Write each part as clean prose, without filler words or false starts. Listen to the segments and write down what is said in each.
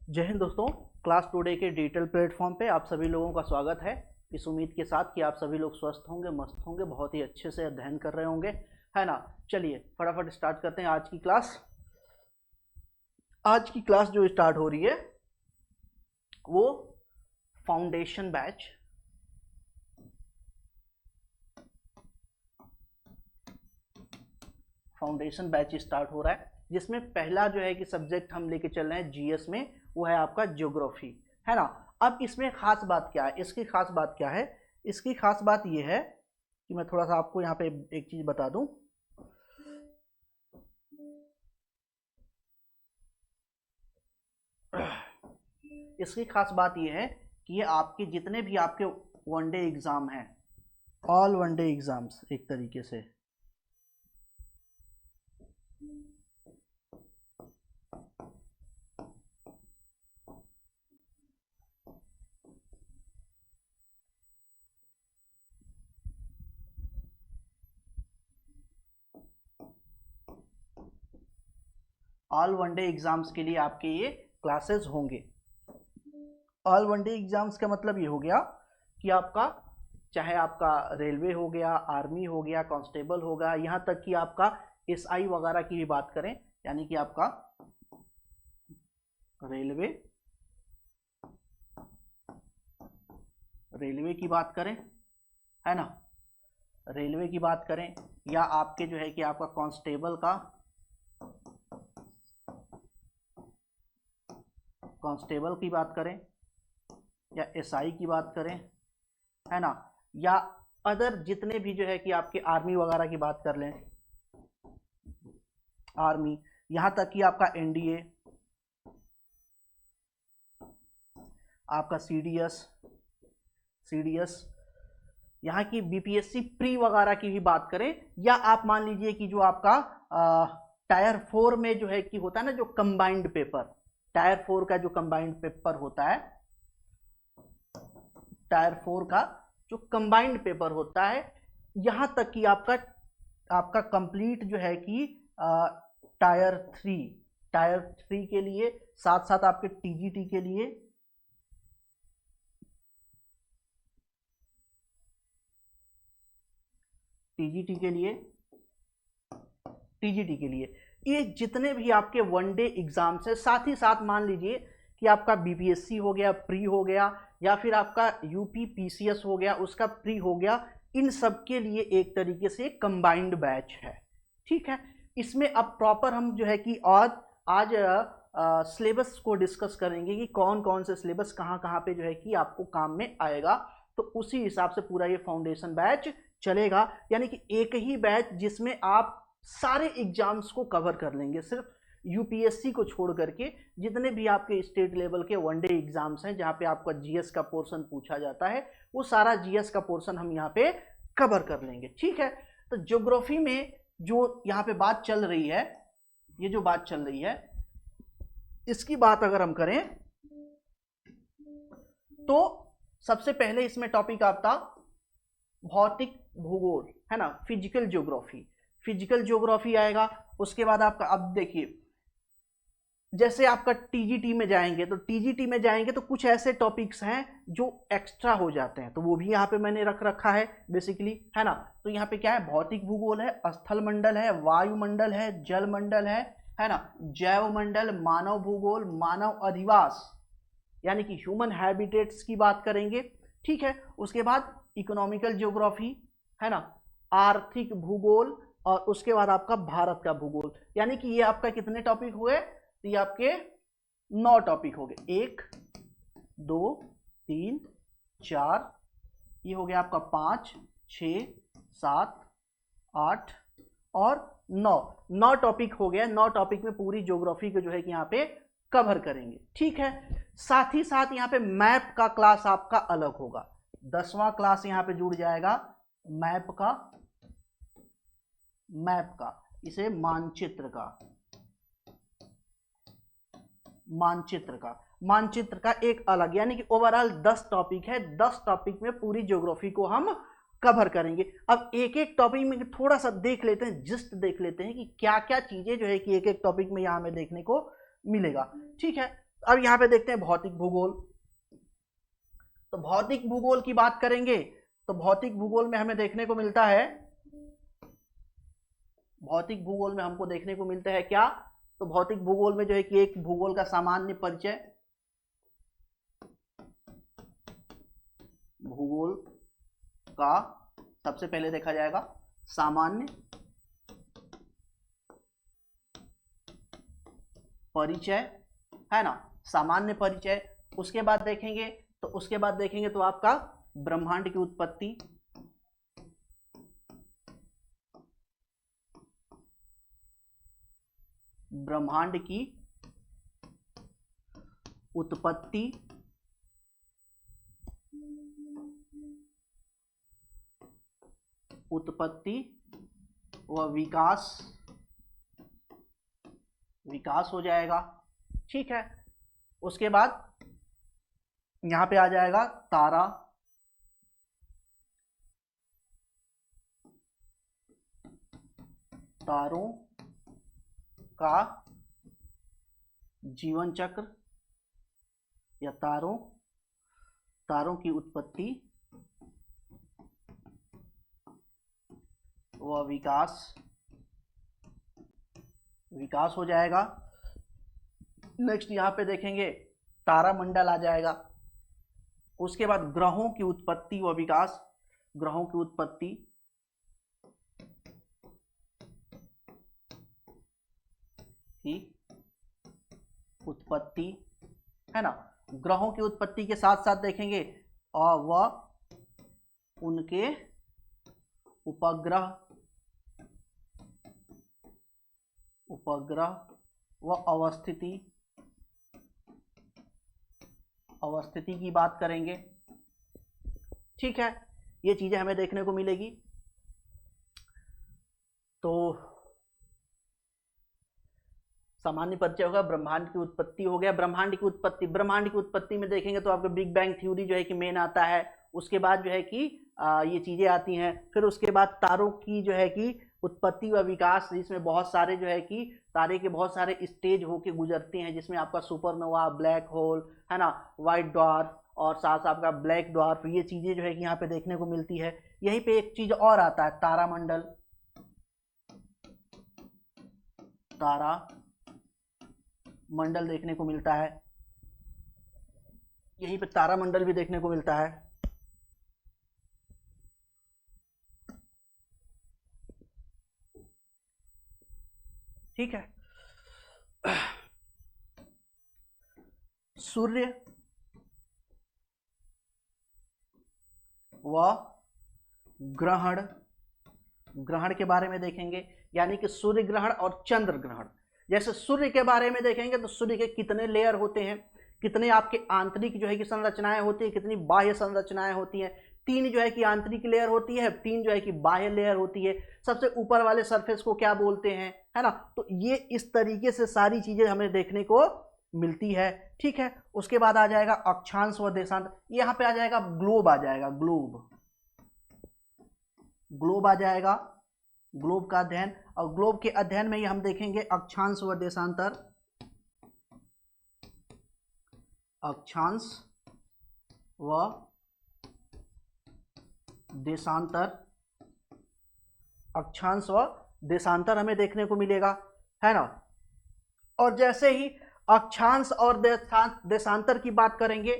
जय हिंद दोस्तों। Class today के डिजिटल प्लेटफॉर्म पे आप सभी लोगों का स्वागत है। इस उम्मीद के साथ कि आप सभी लोग स्वस्थ होंगे, मस्त होंगे, बहुत ही अच्छे से अध्ययन कर रहे होंगे, है ना। चलिए फटाफट स्टार्ट करते हैं आज की क्लास। आज की क्लास जो स्टार्ट हो रही है वो फाउंडेशन बैच स्टार्ट हो रहा है, जिसमें पहला जो है कि सब्जेक्ट हम लेके चल रहे हैं जीएस में, वो है आपका ज्योग्राफी, है ना। अब इसमें खास बात क्या है, इसकी खास बात क्या है, इसकी खास बात ये है कि मैं थोड़ा सा आपको यहाँ पे एक चीज बता दूं। इसकी खास बात ये है कि ये आपके जितने भी आपके वनडे एग्जाम हैं, ऑल वनडे एग्जाम्स एक तरीके से, ऑल वनडे एग्जाम्स के लिए आपके ये क्लासेस होंगे। ऑल वनडे एग्जाम्स का मतलब ये हो गया कि आपका चाहे आपका रेलवे हो गया, आर्मी हो गया, कांस्टेबल होगा, यहाँ तक कि आपका एसआई वगैरह की भी बात करें, यानी कि आपका रेलवे की बात करें, है ना, रेलवे की बात करें, या आपके जो है कि आपका कांस्टेबल की बात करें, या एसआई की बात करें, है ना, या अदर जितने भी जो है कि आपके आर्मी वगैरह की बात कर लें, आर्मी, यहां तक कि आपका एनडीए, आपका सीडीएस, यहाँ की बीपीएससी प्री वगैरह की भी बात करें, या आप मान लीजिए कि जो आपका टायर 4 में जो है कि होता है ना, जो कंबाइंड पेपर, टायर 4 का जो कंबाइंड पेपर होता है, टायर 4 का जो कंबाइंड पेपर होता है, यहां तक कि आपका कंप्लीट जो है कि टायर 3 के लिए, साथ साथ आपके टीजीटी के लिए, टीजीटी के लिए ये जितने भी आपके वनडे एग्जाम्स है, साथ ही साथ मान लीजिए कि आपका बीपीएससी हो गया, प्री हो गया, या फिर आपका यूपी पीसीएस हो गया, उसका प्री हो गया, इन सब के लिए एक तरीके से कंबाइंड बैच है। ठीक है, इसमें अब प्रॉपर हम जो है कि आज सिलेबस को डिस्कस करेंगे कि कौन कौन से सिलेबस कहाँ कहाँ पे जो है कि आपको काम में आएगा, तो उसी हिसाब से पूरा ये फाउंडेशन बैच चलेगा। यानी कि एक ही बैच जिसमें आप सारे एग्जाम्स को कवर कर लेंगे, सिर्फ यूपीएससी को छोड़ करके जितने भी आपके स्टेट लेवल के वनडे एग्जाम्स हैं, जहां पे आपका जीएस का पोर्शन पूछा जाता है, वो सारा जीएस का पोर्शन हम यहाँ पे कवर कर लेंगे। ठीक है, तो ज्योग्राफी में जो यहाँ पे बात चल रही है, ये जो बात चल रही है, इसकी बात अगर हम करें तो सबसे पहले इसमें टॉपिक आता भौतिक भूगोल, है ना, फिजिकल ज्योग्राफी आएगा। उसके बाद आपका, अब देखिए जैसे आपका टीजीटी में जाएंगे तो कुछ ऐसे टॉपिक्स हैं जो एक्स्ट्रा हो जाते हैं, तो वो भी यहाँ पे मैंने रख रखा है बेसिकली, है ना। तो यहाँ पे क्या है, भौतिक भूगोल है, स्थल मंडल है, वायुमंडल है, जल मंडल है ना, जैव मंडल, मानव भूगोल, मानव अधिवास यानी कि ह्यूमन हैबिटेट्स की बात करेंगे। ठीक है, उसके बाद इकोनॉमिकल ज्योग्राफी, है ना, आर्थिक भूगोल, और उसके बाद आपका भारत का भूगोल। यानी कि ये आपका कितने टॉपिक हुए, तो ये आपके 9 टॉपिक हो गए, 1 2 3 4, ये हो गया आपका 5 6 7 8 और 9 टॉपिक हो गया। 9 टॉपिक में पूरी ज्योग्राफी को जो है कि यहाँ पे कवर करेंगे। ठीक है, साथ ही साथ यहाँ पे मैप का क्लास आपका अलग होगा, 10वां क्लास यहाँ पे जुड़ जाएगा मैप का, इसे मानचित्र का एक अलग, यानी कि ओवरऑल 10 टॉपिक है। 10 टॉपिक में पूरी ज्योग्राफी को हम कवर करेंगे। अब एक एक टॉपिक में थोड़ा सा देख लेते हैं, जस्ट देख लेते हैं कि क्या क्या चीजें जो है कि एक एक टॉपिक में यहां हमें देखने को मिलेगा। ठीक है, अब यहाँ पे देखते हैं भौतिक भूगोल। तो भौतिक भूगोल की बात करेंगे तो भौतिक भूगोल में हमें देखने को मिलता है, भौतिक भूगोल में हमको देखने को मिलता है क्या, तो भौतिक भूगोल में जो है कि एक भूगोल का सामान्य परिचय, भूगोल का सबसे पहले देखा जाएगा सामान्य परिचय, है ना, सामान्य परिचय। उसके बाद देखेंगे तो आपका ब्रह्मांड की उत्पत्ति, ब्रह्मांड की उत्पत्ति, व विकास, विकास हो जाएगा। ठीक है। उसके बाद यहां पे आ जाएगा तारा, तारों का जीवन चक्र या तारों की उत्पत्ति व विकास हो जाएगा। नेक्स्ट यहां पे देखेंगे तारामंडल आ जाएगा। उसके बाद ग्रहों की उत्पत्ति व विकास, ग्रहों की उत्पत्ति, है ना। ग्रहों की उत्पत्ति के साथ साथ देखेंगे और वह उनके उपग्रह व अवस्थिति की बात करेंगे। ठीक है, ये चीजें हमें देखने को मिलेगी। तो सामान्य परिचय होगा, ब्रह्मांड की उत्पत्ति हो गया। ब्रह्मांड की उत्पत्ति में देखेंगे तो आपका बिग बैंग थ्योरी जो है कि मेन आता है। उसके बाद जो है कि ये चीजें आती हैं। फिर उसके बाद तारों की जो है कि उत्पत्ति व विकास, जिसमें बहुत सारे जो है कि तारे के बहुत सारे स्टेज होके गुजरते हैं, जिसमें आपका सुपरनोवा, ब्लैक होल, है ना, व्हाइट ड्वार्फ और साथ साथ आपका ब्लैक ड्वार्फ, ये चीजें जो है कि यहाँ पे देखने को मिलती है। यहीं पे एक चीज और आता है, तारामंडल, तारामंडल देखने को मिलता है। यहीं पे तारामंडल भी देखने को मिलता है। ठीक है। सूर्य व ग्रहण के बारे में देखेंगे, यानी कि सूर्य ग्रहण और चंद्र ग्रहण। जैसे सूर्य के बारे में देखेंगे तो सूर्य के कितने लेयर होते हैं, कितने आपके आंतरिक जो है कि संरचनाएं होती है, कितनी बाह्य संरचनाएं होती हैं। 3 जो है कि आंतरिक लेयर होती है, 3 जो है कि बाह्य लेयर होती है। सबसे ऊपर वाले सरफेस को क्या बोलते हैं, है ना। तो ये इस तरीके से सारी चीजें हमें देखने को मिलती है। ठीक है। उसके बाद आ जाएगा अक्षांश व देशांतर। यहाँ पे आ जाएगा ग्लोब, आ जाएगा ग्लोब आ जाएगा, ग्लोब का अध्ययन। और ग्लोब के अध्ययन में ही हम देखेंगे अक्षांश व देशांतर, अक्षांश व देशांतर हमें देखने को मिलेगा, है ना। और जैसे ही अक्षांश और देशांतर की बात करेंगे,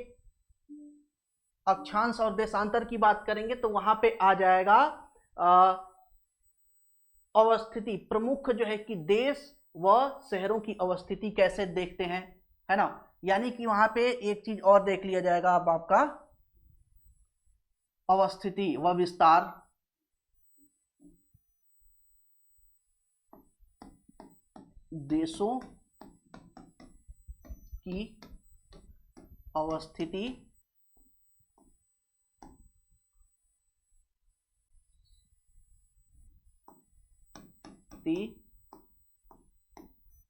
अक्षांश और देशांतर की बात करेंगे तो वहां पे आ जाएगा अवस्थिति, प्रमुख जो है कि देश व शहरों की अवस्थिति कैसे देखते हैं, है ना। यानी कि वहां पे एक चीज और देख लिया जाएगा अब आपका अवस्थिति व विस्तार, देशों की अवस्थिति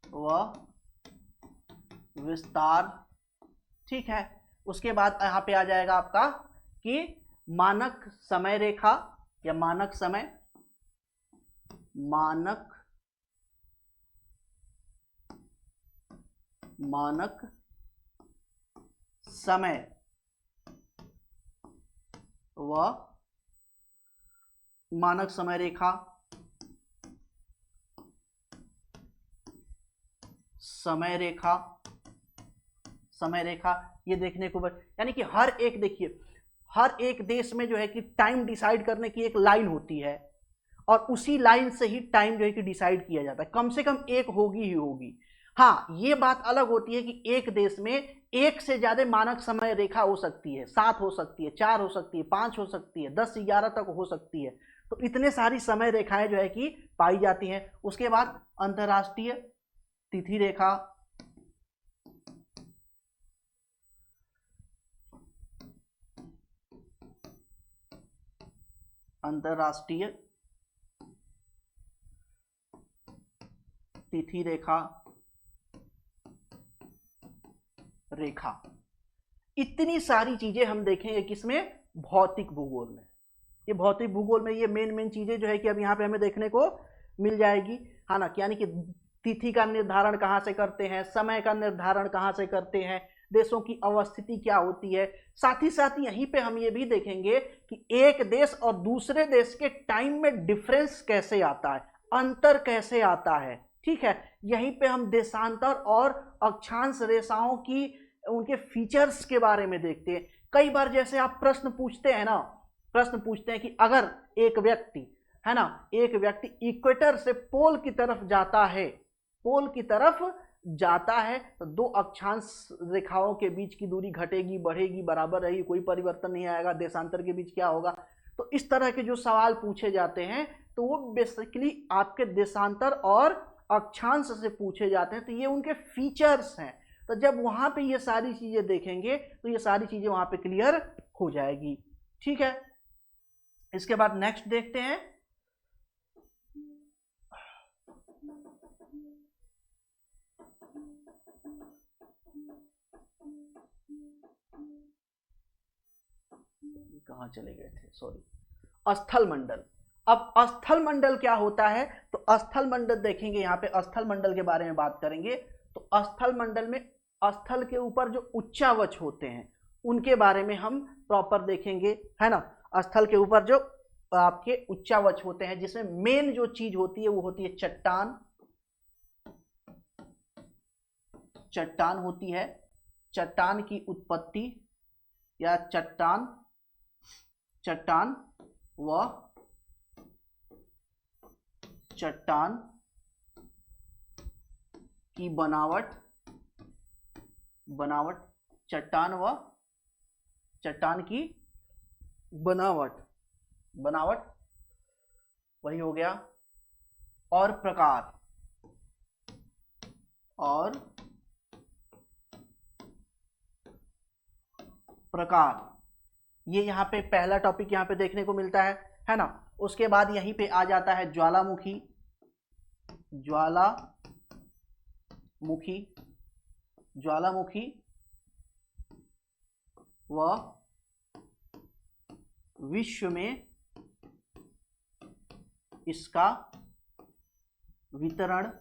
व विस्तार। ठीक है। उसके बाद यहां पे आ जाएगा आपका कि मानक समय रेखा या मानक समय व मानक समय रेखा, समय रेखा, समय रेखा ये देखने को यानी कि हर एक, देखिए हर एक देश में जो है कि टाइम डिसाइड करने की एक लाइन होती है और उसी लाइन से ही टाइम जो है कि डिसाइड किया जाता है, कम से कम एक होगी ही होगी। हाँ, ये बात अलग होती है कि एक देश में एक से ज्यादा मानक समय रेखा हो सकती है, 7 हो सकती है, 4 हो सकती है, 5 हो सकती है, 10 11 तक हो सकती है। तो इतने सारी समय रेखाएं जो है कि पाई जाती हैं। उसके बाद अंतरराष्ट्रीय तिथि रेखा, अंतरराष्ट्रीय तिथि रेखा, रेखा, इतनी सारी चीजें हम देखेंगे किसमें, भौतिक भूगोल में। ये भौतिक भूगोल में ये मेन चीजें जो है कि अब यहाँ पे हमें देखने को मिल जाएगी, है ना। यानी कि तिथि का निर्धारण कहाँ से करते हैं, समय का निर्धारण कहाँ से करते हैं, देशों की अवस्थिति क्या होती है। साथ ही साथ यहीं पे हम ये भी देखेंगे कि एक देश और दूसरे देश के टाइम में डिफरेंस कैसे आता है, अंतर कैसे आता है, ठीक है। यहीं पे हम देशांतर और अक्षांश रेखाओं की उनके फीचर्स के बारे में देखते हैं। कई बार जैसे आप प्रश्न पूछते हैं ना, प्रश्न पूछते हैं कि अगर एक व्यक्ति, है ना, एक व्यक्ति इक्वेटर से पोल की तरफ जाता है, पोल की तरफ जाता है, तो दो अक्षांश रेखाओं के बीच की दूरी घटेगी, बढ़ेगी, बराबर रहेगी, कोई परिवर्तन नहीं आएगा, देशांतर के बीच क्या होगा। तो इस तरह के जो सवाल पूछे जाते हैं तो वो बेसिकली आपके देशांतर और अक्षांश से पूछे जाते हैं, तो ये उनके फीचर्स हैं। तो जब वहां पे ये सारी चीजें देखेंगे तो ये सारी चीजें वहां पे क्लियर हो जाएगी, ठीक है। इसके बाद नेक्स्ट देखते हैं, कहां चले गए थे, सॉरी, स्थल मंडल। अब स्थल मंडल क्या होता है, तो स्थल मंडल देखेंगे, यहाँ पे स्थल मंडल के बारे में बात करेंगे। तो स्थल मंडल में स्थल के ऊपर जो उच्चावच होते हैं उनके बारे में हम प्रॉपर देखेंगे, है ना। स्थल के ऊपर जो आपके उच्चावच होते हैं, जिसमें मेन जो चीज होती है वो होती है चट्टान, चट्टान होती है, चट्टान की उत्पत्ति या चट्टान, चट्टान व चट्टान की बनावट, बनावट, चट्टान व चट्टान की बनावट, बनावट वही हो गया, और प्रकार, और प्रकार, ये यहाँ पे पहला टॉपिक यहाँ पे देखने को मिलता है ना। उसके बाद यहीं पे आ जाता है ज्वालामुखी, ज्वालामुखी, ज्वालामुखी व विश्व में इसका वितरण,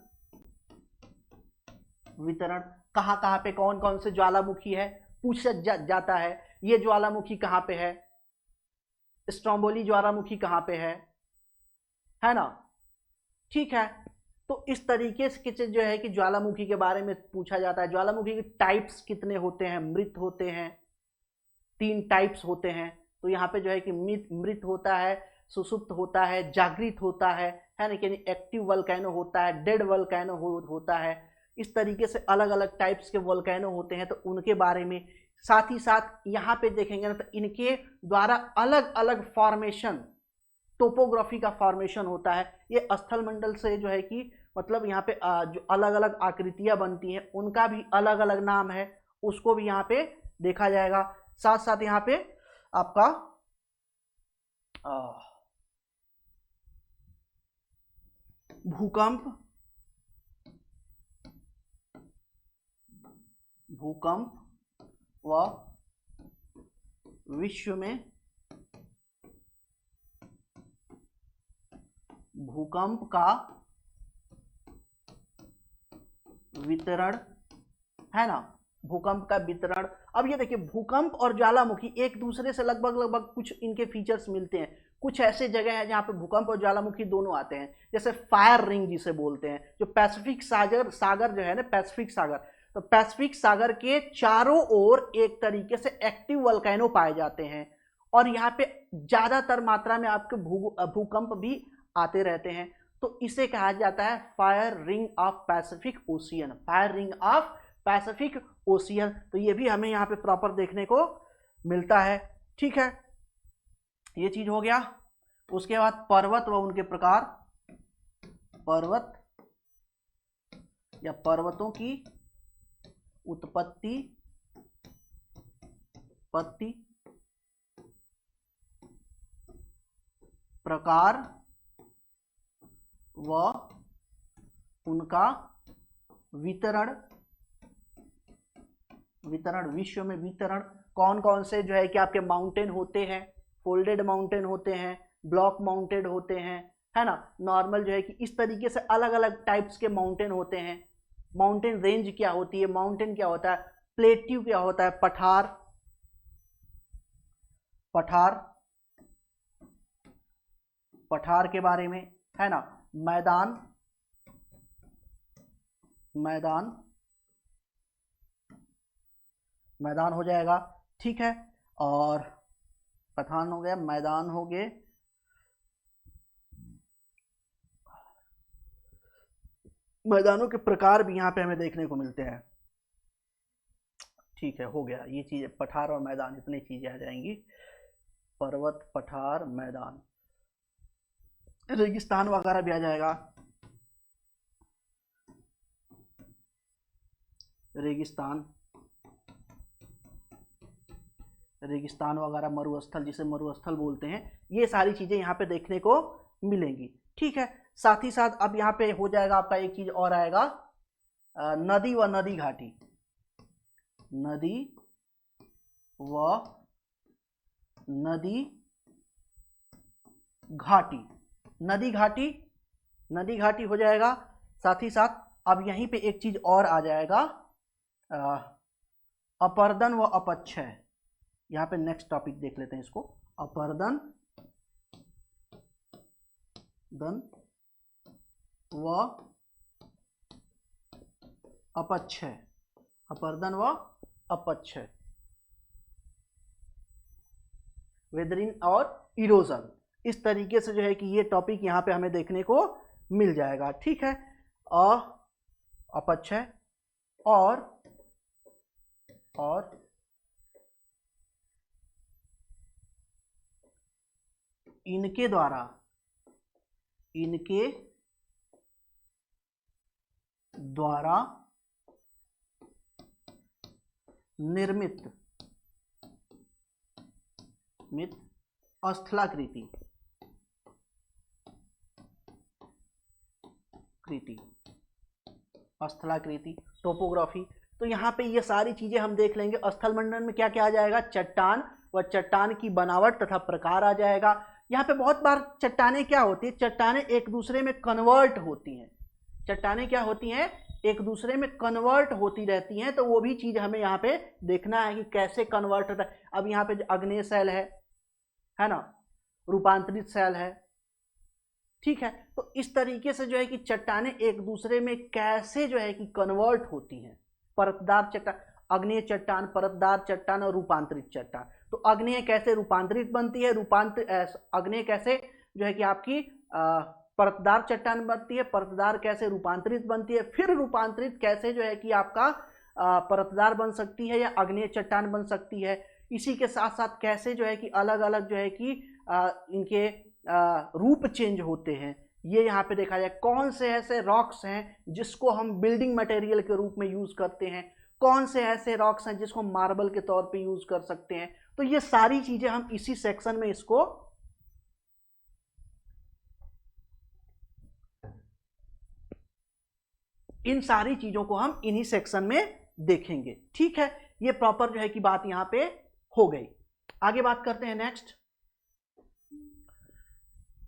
वितरण कहां कहां पे कौन कौन से ज्वालामुखी है पूछा जाता है। ये ज्वालामुखी कहां पे है, स्ट्रोम्बोली ज्वालामुखी कहां पे है ना, ठीक है। तो इस तरीके से जो है कि ज्वालामुखी के बारे में पूछा जाता है। ज्वालामुखी के टाइप्स कितने होते हैं, मृत होते हैं, 3 टाइप्स होते हैं। तो यहाँ पे जो है कि मृत होता है, सुसुप्त होता है, जागृत होता है ना, यानी एक्टिव वोल्केनो होता है, डेड वोल्केनो होता है। इस तरीके से अलग अलग टाइप्स के वोल्केनो होते हैं, तो उनके बारे में साथ ही साथ यहाँ पे देखेंगे ना, तो इनके द्वारा अलग अलग फॉर्मेशन, टोपोग्राफी का फॉर्मेशन होता है। ये स्थल मंडल से जो है कि मतलब यहाँ पे जो अलग अलग आकृतियां बनती हैं उनका भी अलग अलग नाम है, उसको भी यहाँ पे देखा जाएगा। साथ साथ यहाँ पे आपका भूकंप, भूकंप व विश्व में भूकंप का वितरण, है ना, भूकंप का वितरण। अब ये देखिए भूकंप और ज्वालामुखी एक दूसरे से लगभग कुछ इनके फीचर्स मिलते हैं। कुछ ऐसे जगह हैं जहाँ पे भूकंप और ज्वालामुखी दोनों आते हैं, जैसे फायर रिंग जिसे बोलते हैं, जो पैसिफिक सागर जो है ना, पैसिफिक सागर, तो पैसिफिक सागर के चारों ओर एक तरीके से एक्टिव वल्केनो पाए जाते हैं और यहाँ पे ज्यादातर मात्रा में आपके भूकंप भी आते रहते हैं। तो इसे कहा जाता है fire ring of Pacific ocean, fire ring of Pacific ocean. तो ये भी हमें यहाँ पे प्रॉपर देखने को मिलता है। ठीक है, ये चीज हो गया। उसके बाद पर्वत व उनके प्रकार, पर्वत या पर्वतों की उत्पत्ति प्रकार व उनका वितरण, विश्व में वितरण, कौन कौन से जो है कि आपके माउंटेन होते हैं, फोल्डेड माउंटेन होते हैं, ब्लॉक माउंटेड होते हैं, है ना, नॉर्मल जो है कि इस तरीके से अलग अलग टाइप्स के माउंटेन होते हैं। माउंटेन रेंज क्या होती है, माउंटेन क्या होता है, प्लेट्यू क्या होता है, पठार, पठार के बारे में, है ना, मैदान हो जाएगा। ठीक है, और पठान हो गया, मैदान हो गए, मैदानों के प्रकार भी यहाँ पे हमें देखने को मिलते हैं। ठीक है, हो गया ये चीजें, पठार और मैदान, इतनी चीजें आ जाएंगी, पर्वत, पठार, मैदान, रेगिस्तान वगैरह भी आ जाएगा, रेगिस्तान वगैरह, मरुस्थल जिसे मरुस्थल बोलते हैं, ये सारी चीजें यहाँ पे देखने को मिलेंगी। ठीक है, साथ ही साथ अब यहाँ पे हो जाएगा आपका एक चीज और आएगा, नदी व नदी घाटी, नदी व नदी घाटी, नदी घाटी हो जाएगा। साथ ही साथ अब यहीं पे एक चीज और आ जाएगा, अपर्दन व अपक्षय। यहाँ पे नेक्स्ट टॉपिक देख लेते हैं इसको, अपर्दन व अपक्षय, अपर्दन व अपक्षय, वेदरिंग और इरोजन, इस तरीके से जो है कि ये टॉपिक यहाँ पे हमें देखने को मिल जाएगा। ठीक है, अपक्षय और इनके द्वारा निर्मित स्थलाकृति, टोपोग्राफी। तो यहाँ पे ये सारी चीजें हम देख लेंगे। स्थल मंडल में क्या क्या आ जाएगा, चट्टान व चट्टान की बनावट तथा प्रकार आ जाएगा। यहाँ पे बहुत बार चट्टानें क्या होती है, चट्टानें एक दूसरे में कन्वर्ट होती हैं, चट्टानें क्या होती हैं, एक दूसरे में कन्वर्ट होती रहती हैं। तो वो भी चीज हमें यहाँ पे देखना है कि कैसे कन्वर्ट होता है। अब यहाँ पे आग्नेय शैल है ना, रूपांतरित शैल है। ठीक है, तो इस तरीके से जो है कि चट्टानें एक दूसरे में कैसे जो है कि कन्वर्ट होती हैं, परतदार चट्टान, आग्नेय चट्टान, परतदार चट्टान और रूपांतरित चट्टान। तो आग्नेय कैसे रूपांतरित बनती है, आग्नेय कैसे जो है कि आपकी परतदार चट्टान बनती है, परतदार कैसे रूपांतरित बनती है, फिर रूपांतरित कैसे जो है कि आपका परतदार बन सकती है या आग्नेय चट्टान बन सकती है। इसी के साथ साथ कैसे जो है कि अलग अलग जो है कि इनके रूप चेंज होते हैं, ये यहाँ पे देखा जाए। कौन से ऐसे रॉक्स हैं जिसको हम बिल्डिंग मटेरियल के रूप में यूज करते हैं, कौन से ऐसे रॉक्स हैं जिसको मार्बल के तौर पे यूज कर सकते हैं। तो ये सारी चीजें हम इसी सेक्शन में इसको इन सारी चीजों को हम इन्हीं सेक्शन में देखेंगे। ठीक है, ये प्रॉपर जो है कि बात यहां पे हो गई। आगे बात करते हैं नेक्स्ट,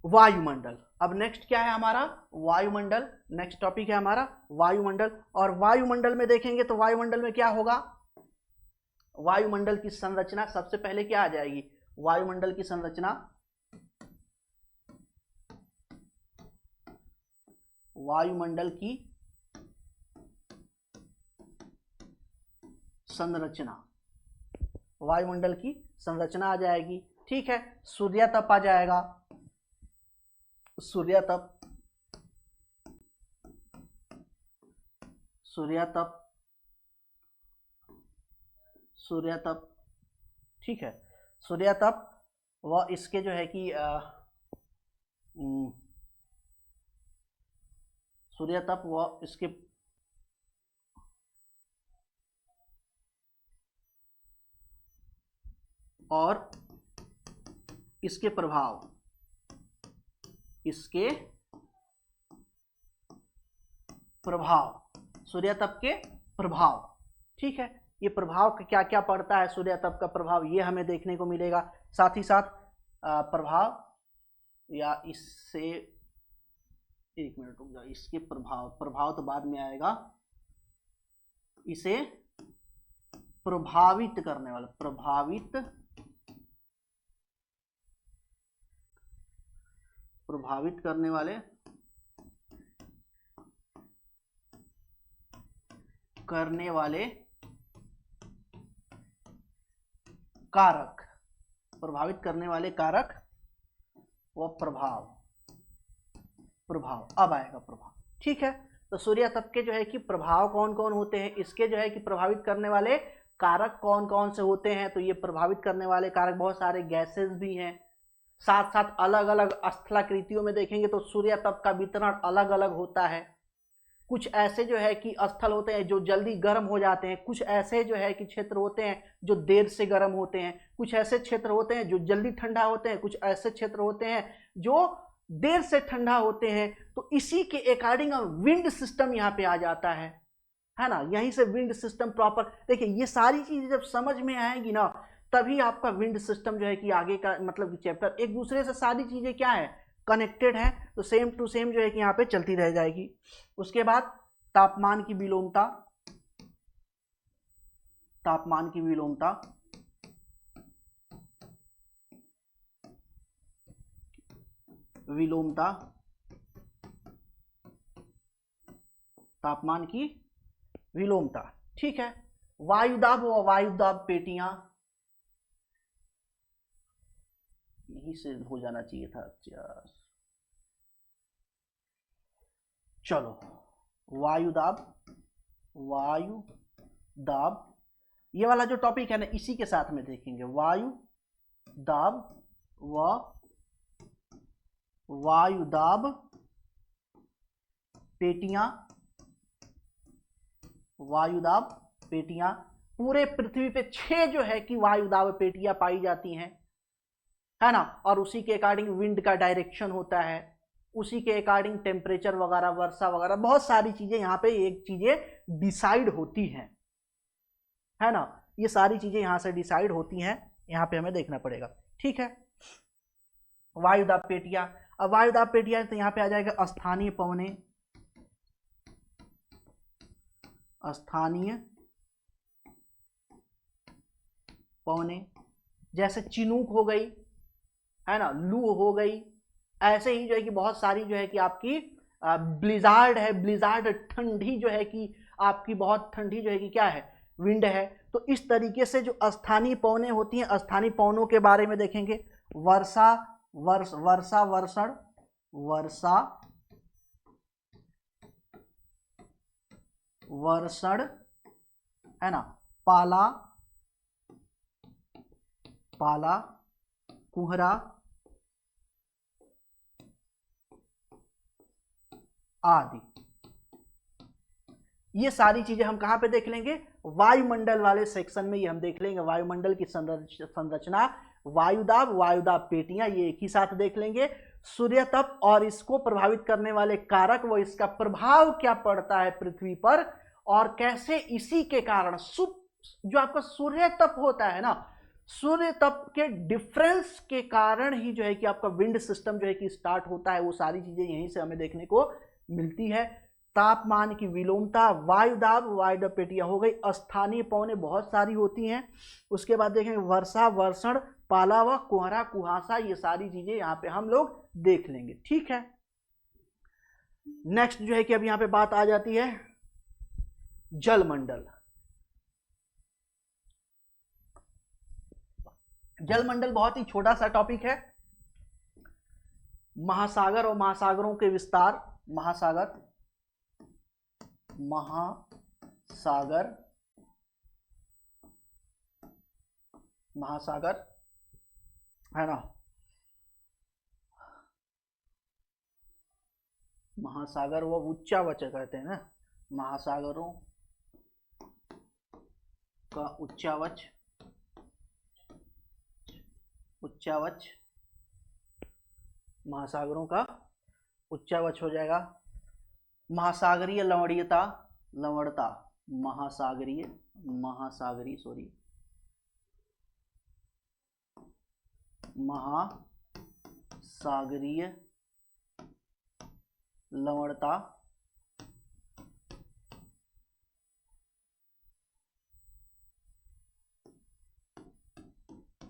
वायुमंडल। अब नेक्स्ट क्या है हमारा, वायुमंडल। नेक्स्ट टॉपिक है हमारा वायुमंडल। और वायुमंडल में देखेंगे तो वायुमंडल में क्या होगा, वायुमंडल की संरचना सबसे पहले क्या आ जाएगी, वायुमंडल की संरचना, वायुमंडल की संरचना, वायुमंडल की संरचना आ जाएगी। ठीक है, सूर्यातप आ जाएगा, सूर्यातप, सूर्यातप, सूर्यातप। ठीक है, सूर्यातप वह इसके जो है कि सूर्यातप वह इसके और इसके प्रभाव, इसके प्रभाव, सूर्यातप के प्रभाव। ठीक है, ये प्रभाव क्या क्या पड़ता है, सूर्यातप का प्रभाव ये हमें देखने को मिलेगा। साथ ही साथ प्रभाव या इससे, एक मिनट रुक जाओ, इसके प्रभाव, प्रभाव तो बाद में आएगा, इसे प्रभावित करने वाले, प्रभावित करने वाले कारक, प्रभावित करने वाले कारक व प्रभाव, अब आएगा प्रभाव। ठीक है, तो सूर्यातप के जो है कि प्रभाव कौन कौन होते हैं, इसके जो है कि प्रभावित करने वाले कारक कौन कौन से होते हैं। तो ये प्रभावित करने वाले कारक बहुत सारे गैसेस भी हैं, साथ साथ अलग अलग स्थलाकृतियों में देखेंगे तो सूर्यातप का वितरण अलग अलग होता है। कुछ ऐसे जो है कि स्थल होते हैं जो जल्दी गर्म हो जाते हैं, कुछ ऐसे जो है कि क्षेत्र होते हैं जो देर से गर्म होते हैं, कुछ ऐसे क्षेत्र होते हैं जो जल्दी ठंडा होते हैं, कुछ ऐसे क्षेत्र होते हैं जो देर से ठंडा होते हैं। तो इसी के अकॉर्डिंग विंड सिस्टम यहाँ पे आ जाता है ना, यहीं से विंड सिस्टम प्रॉपर। देखिए ये सारी चीजें जब समझ में आएगी ना, तभी आपका विंड सिस्टम जो है कि आगे का मतलब चैप्टर, एक दूसरे से सारी चीजें क्या है, कनेक्टेड है, तो सेम टू सेम जो है कि यहाँ पे चलती रह जाएगी। उसके बाद तापमान की विलोमता, तापमान की विलोमता, विलोमता, तापमान की विलोमता। ठीक है, वायुदाब व वायुदाब पेटियां, यहीं से हो जाना चाहिए था। चलो, वायुदाब, वायुदाब, ये वाला जो टॉपिक है ना इसी के साथ में देखेंगे, वायुदाब व वायुदाब पेटियां, वायुदाब पेटियां। पूरे पृथ्वी पे 6 जो है कि वायुदाब पेटियां पाई जाती हैं, है ना, और उसी के अकॉर्डिंग विंड का डायरेक्शन होता है, उसी के अकॉर्डिंग टेम्परेचर वगैरह, वर्षा वगैरह, बहुत सारी चीजें यहाँ पे एक चीजें डिसाइड होती हैं, है ना, ये सारी चीजें यहाँ से डिसाइड होती हैं, यहाँ पे हमें देखना पड़ेगा। ठीक है, वायुदाब पेटियां। अब वायुदाब पेटियां तो यहाँ पे आ जाएगा स्थानीय पवनें, स्थानीय पवनें, जैसे चिनूक हो गई, है ना, लू हो गई, ऐसे ही जो है कि बहुत सारी जो है कि आपकी ब्लिजार्ड है, ब्लिजार्ड ठंडी जो है कि आपकी बहुत ठंडी जो है कि क्या है, विंड है। तो इस तरीके से जो स्थानीय पवनें होती हैं, स्थानीय पवनों के बारे में देखेंगे। वर्षा, वर्षा वर्षण, वर्षा वर्षण, है ना, पाला, पाला, कुहरा आदि। ये सारी चीजें हम कहां पे देख लेंगे, वायुमंडल वाले सेक्शन में ये हम देख लेंगे। वायुमंडल की संरचना, वायुदाब, वायुदाब पेटियां, ये एक ही साथ देख लेंगे। सूर्यतप और इसको प्रभावित करने वाले कारक व इसका प्रभाव क्या पड़ता है पृथ्वी पर, और कैसे इसी के कारण जो आपका सूर्यतप होता है ना, सूर्यतप के डिफरेंस के कारण ही जो है कि आपका विंड सिस्टम जो है कि स्टार्ट होता है। वो सारी चीजें यहीं से हमें देखने को मिलती है। तापमान की विलोमता, वायु दाब, वायु दाब पेटिया हो गई, स्थानीय पवनें बहुत सारी होती हैं। उसके बाद देखेंगे वर्षा, वर्षण, पाला व कोहरा, कुहासा, ये सारी चीजें यहाँ पे हम लोग देख लेंगे। ठीक है, नेक्स्ट जो है कि अब यहाँ पे बात आ जाती है जलमंडल। जलमंडल बहुत ही छोटा सा टॉपिक है। महासागर और महासागरों के विस्तार, महासागर, महासागर, महासागर है ना, महासागर वो उच्चावच कहते हैं ना, महासागरों का उच्चावच, उच्चावच, महासागरों का उच्चावच हो जाएगा। महासागरीय लवणीयता, लवणता, महासागरीय, महासागरीय सॉरी, महासागरीय लवणता,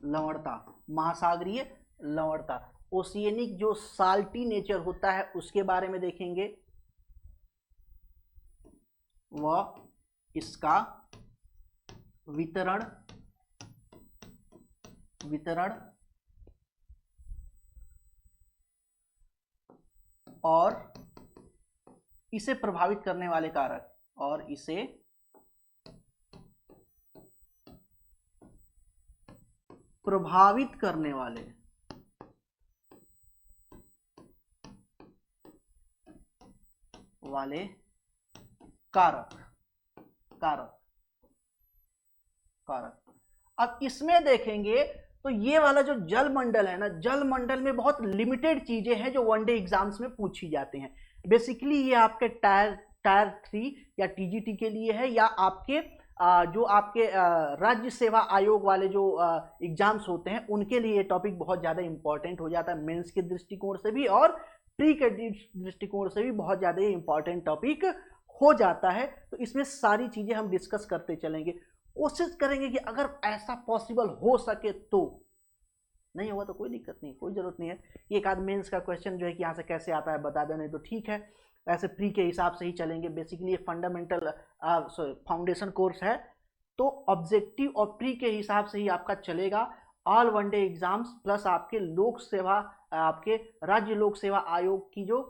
लवणता, महासागरीय लवणता। ओशियनिक जो साल्टी नेचर होता है उसके बारे में देखेंगे, वह इसका वितरण, वितरण और इसे प्रभावित करने वाले कारक, और इसे प्रभावित करने वाले कारक, कारक, कारक। अब इसमें देखेंगे तो ये वाला जो जल मंडल है ना, जल मंडल में बहुत लिमिटेड चीजें हैं जो वनडे एग्जाम्स में पूछी जाती हैं। बेसिकली ये आपके टायर 3 या टीजीटी के लिए है, या आपके जो आपके राज्य सेवा आयोग वाले जो एग्जाम्स होते हैं उनके लिए ये टॉपिक बहुत ज़्यादा इंपॉर्टेंट हो जाता है, मेंस के दृष्टिकोण से भी और प्री के दृष्टिकोण से भी बहुत ज़्यादा ये इंपॉर्टेंट टॉपिक हो जाता है। तो इसमें सारी चीज़ें हम डिस्कस करते चलेंगे, कोशिश करेंगे कि अगर ऐसा पॉसिबल हो सके तो, नहीं होगा तो कोई दिक्कत नहीं, कोई ज़रूरत नहीं है। एक आध मेंस का क्वेश्चन जो है कि यहाँ से कैसे आता है बता दें, नहीं तो ठीक है, ऐसे प्री के हिसाब से ही चलेंगे। बेसिकली ये फंडामेंटल फाउंडेशन कोर्स है, तो ऑब्जेक्टिव और प्री के हिसाब से ही आपका चलेगा। ऑल वनडे एग्जाम्स प्लस आपके लोक सेवा, आपके राज्य लोक सेवा आयोग की जो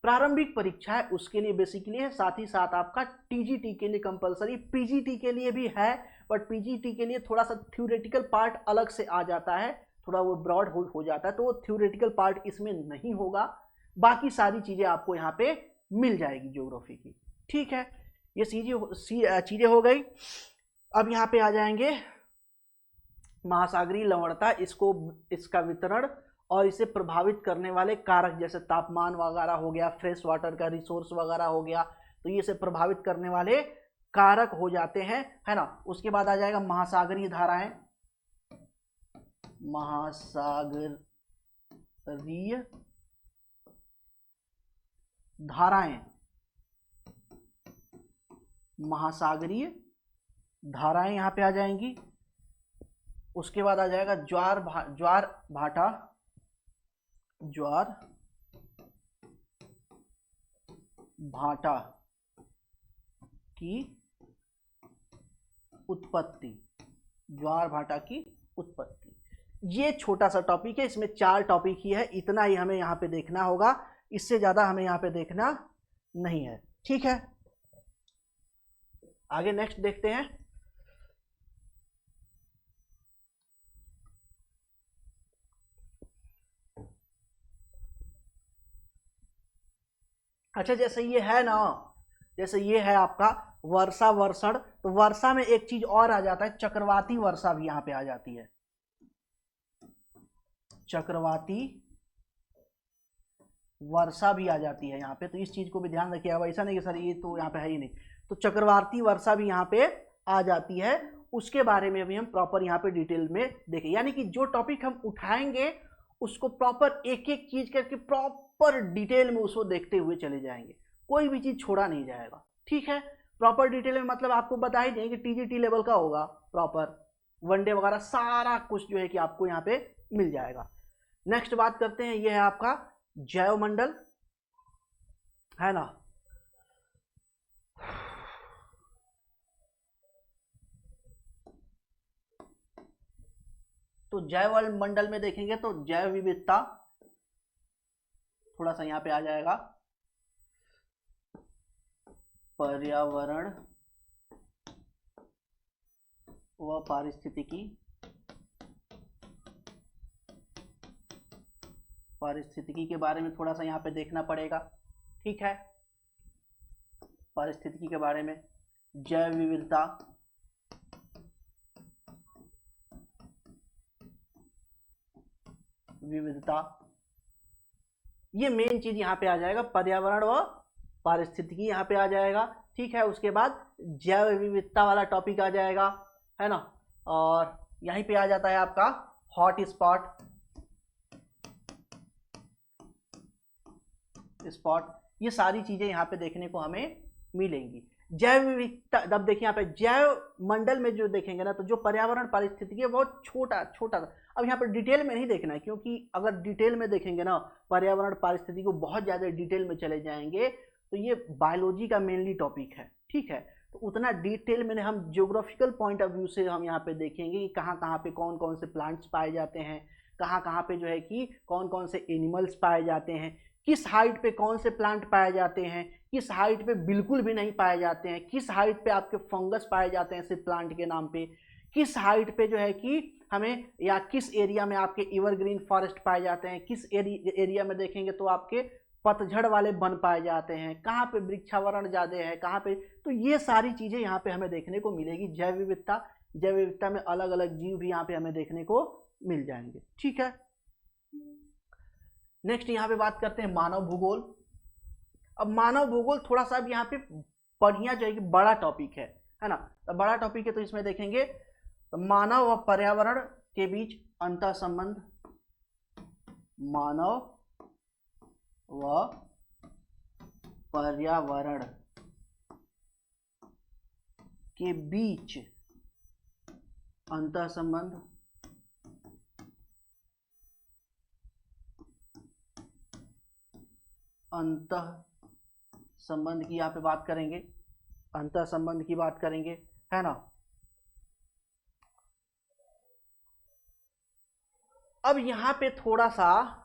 प्रारंभिक परीक्षा है उसके लिए बेसिकली है, साथ ही साथ आपका टीजीटी के लिए कंपलसरी, पीजीटी के लिए भी है, बट पीजीटी के लिए थोड़ा सा थ्योरेटिकल पार्ट अलग से आ जाता है, थोड़ा वो ब्रॉड हो जाता है, तो वो थ्योरेटिकल पार्ट इसमें नहीं होगा। बाकी सारी चीज़ें आपको यहाँ पे मिल जाएगी ज्योग्राफी की। ठीक है, ये चीज़ें हो गई। अब यहाँ पे आ जाएंगे महासागरीय लवणता, इसका वितरण और इसे प्रभावित करने वाले कारक, जैसे तापमान वगैरह हो गया, फ्रेश वाटर का रिसोर्स वगैरह हो गया, तो ये इसे प्रभावित करने वाले कारक हो जाते हैं, है ना। उसके बाद आ जाएगा महासागरीय धाराएं, महासागरीय धाराएं, महासागरीय धाराएं यहाँ पे आ जाएंगी। उसके बाद आ जाएगा ज्वार भाटा, ज्वार भाटा की उत्पत्ति, ज्वार भाटा की उत्पत्ति। ये छोटा सा टॉपिक है, इसमें 4 टॉपिक ही है, इतना ही हमें यहाँ पे देखना होगा, इससे ज्यादा हमें यहाँ पे देखना नहीं है। ठीक है, आगे नेक्स्ट देखते हैं। अच्छा, जैसे ये है ना, जैसे ये है आपका वर्षा वर्षण, तो वर्षा में एक चीज और आ जाता है, चक्रवाती वर्षा भी यहाँ पे आ जाती है, चक्रवाती वर्षा भी आ जाती है यहाँ पे, तो इस चीज को भी ध्यान रखिएगा। ऐसा नहीं कि सर ये तो यहाँ पे है ही नहीं, तो चक्रवाती वर्षा भी यहाँ पे आ जाती है, उसके बारे में भी हम प्रॉपर यहाँ पे डिटेल में देखें। यानी कि जो टॉपिक हम उठाएंगे उसको प्रॉपर एक एक चीज करके प्रॉपर डिटेल में उसको देखते हुए चले जाएंगे, कोई भी चीज छोड़ा नहीं जाएगा। ठीक है, प्रॉपर डिटेल में मतलब आपको बता ही दें कि टीजीटी लेवल का होगा, प्रॉपर वनडे वगैरह सारा कुछ जो है कि आपको यहाँ पे मिल जाएगा। नेक्स्ट बात करते हैं, ये है आपका जैव मंडल, है ना। तो जैव मंडल में देखेंगे तो जैव विविधता थोड़ा सा यहाँ पे आ जाएगा, पर्यावरण व पारिस्थितिकी के बारे में थोड़ा सा यहाँ पे देखना पड़ेगा। ठीक है, पारिस्थितिकी के बारे में, जैव विविधता ये मेन चीज यहाँ पे आ जाएगा, पर्यावरण व पारिस्थितिकी यहाँ पे आ जाएगा। ठीक है, उसके बाद जैव विविधता वाला टॉपिक आ जाएगा, है ना। और यहीं पे आ जाता है आपका हॉट स्पॉट, ये सारी चीजें यहाँ पे देखने को हमें मिलेंगी। जैव विविधता, अब देखिए यहाँ पे जैव मंडल में जो देखेंगे ना, तो जो पर्यावरण पारिस्थितिकी है बहुत छोटा छोटा, अब यहाँ पर डिटेल में नहीं देखना है, क्योंकि अगर डिटेल में देखेंगे ना पर्यावरण पारिस्थितिकी को, बहुत ज़्यादा डिटेल में चले जाएंगे तो ये बायोलॉजी का मेनली टॉपिक है। ठीक है, तो उतना डिटेल में हम ज्योग्राफिकल पॉइंट ऑफ व्यू से हम यहाँ पे देखेंगे कि कहाँ कहाँ पे कौन कौन से प्लांट्स पाए जाते हैं, कहाँ कहाँ पे जो है कि कौन कौन से एनिमल्स पाए जाते हैं, किस हाइट पे कौन से प्लांट पाए जाते हैं, किस हाइट पे बिल्कुल भी नहीं पाए जाते हैं, किस हाइट पे आपके फंगस पाए जाते हैं सिर्फ प्लांट के नाम पे, किस हाइट पे जो है कि हमें, या किस एरिया में आपके एवरग्रीन फॉरेस्ट पाए जाते हैं, किस एरिया में देखेंगे तो आपके पतझड़ वाले वन पाए जाते हैं, कहाँ पे वृक्षावरण ज़्यादा है, कहाँ पे, तो ये सारी चीज़ें यहाँ पे हमें देखने को मिलेगी। जैव विविधता में अलग अलग जीव भी यहाँ पे हमें देखने को मिल जाएंगे। ठीक है, नेक्स्ट यहाँ पे बात करते हैं मानव भूगोल। अब मानव भूगोल थोड़ा सा अब यहाँ पे बढ़िया जो है कि बड़ा टॉपिक है ना, तो बड़ा टॉपिक है, तो इसमें देखेंगे तो मानव व पर्यावरण के बीच अंतर संबंध, मानव व पर्यावरण के बीच अंतर संबंध, अंतः संबंध की यहाँ पे बात करेंगे, अंतर संबंध की बात करेंगे, है ना। अब यहाँ पे थोड़ा सा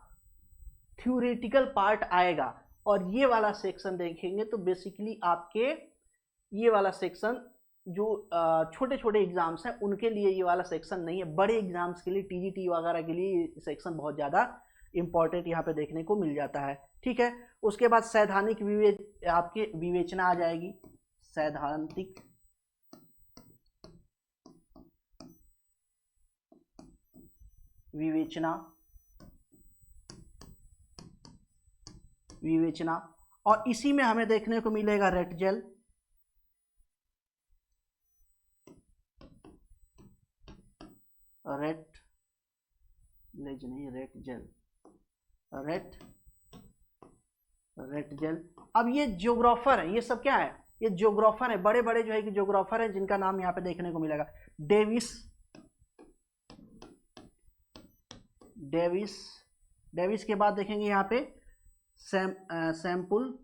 थ्योरेटिकल पार्ट आएगा, और ये वाला सेक्शन देखेंगे तो बेसिकली आपके ये वाला सेक्शन जो छोटे छोटे एग्जाम्स हैं उनके लिए ये वाला सेक्शन नहीं है, बड़े एग्जाम्स के लिए टीजीटी वगैरह के लिए ये सेक्शन बहुत ज़्यादा इंपॉर्टेंट यहाँ पे देखने को मिल जाता है। ठीक है, उसके बाद सैद्धांतिक आपके विवेचना आ जाएगी, सैद्धांतिक विवेचना, और इसी में हमें देखने को मिलेगा रेटजेल, रेटजेल। अब ये ज्योग्राफर है, ये सब क्या है, ये ज्योग्राफर है, बड़े बड़े जो है कि ज्योग्राफर है जिनका नाम यहाँ पे देखने को मिलेगा, डेविस के बाद देखेंगे यहाँ पे सैम्पुल,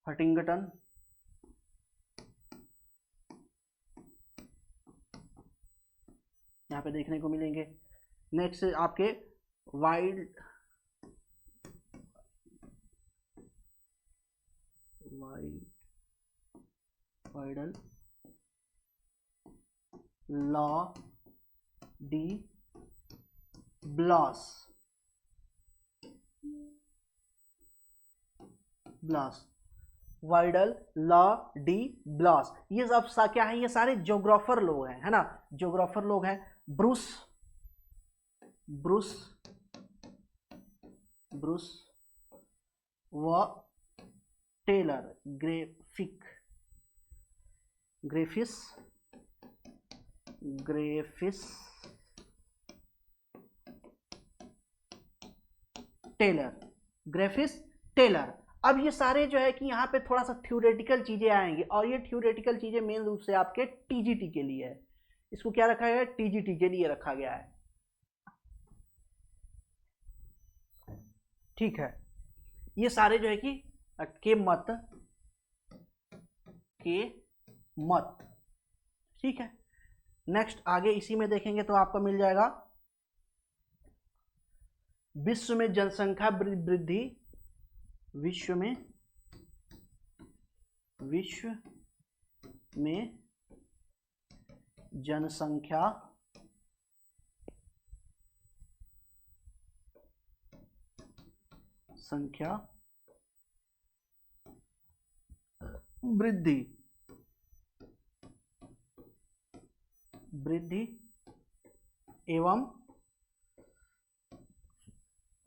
हटिंगटन, यहाँ पे देखने को मिलेंगे। नेक्स्ट आपके वाइडल, लॉ डी ब्लॉस, वाइडल, लॉ डी ब्लॉस, ये सब क्या है, ये सारे ज्योग्राफर लोग हैं, है ना, ज्योग्राफर लोग हैं। ब्रूस व टेलर, ग्रेफिक, ग्रेफिस, ग्रेफिस टेलर, ग्रेफिस टेलर। अब ये सारे जो है कि यहाँ पे थोड़ा सा थ्योरेटिकल चीजें आएंगी, और ये थ्योरेटिकल चीजें मेन रूप से आपके टीजीटी के लिए है। इसको क्या रखा गया है? टीजीटी के लिए रखा गया है। ठीक है, ये सारे जो है कि के मत, के मत। ठीक है, नेक्स्ट आगे इसी में देखेंगे तो आपको मिल जाएगा विश्व में जनसंख्या वृद्धि, विश्व में जनसंख्या वृद्धि एवं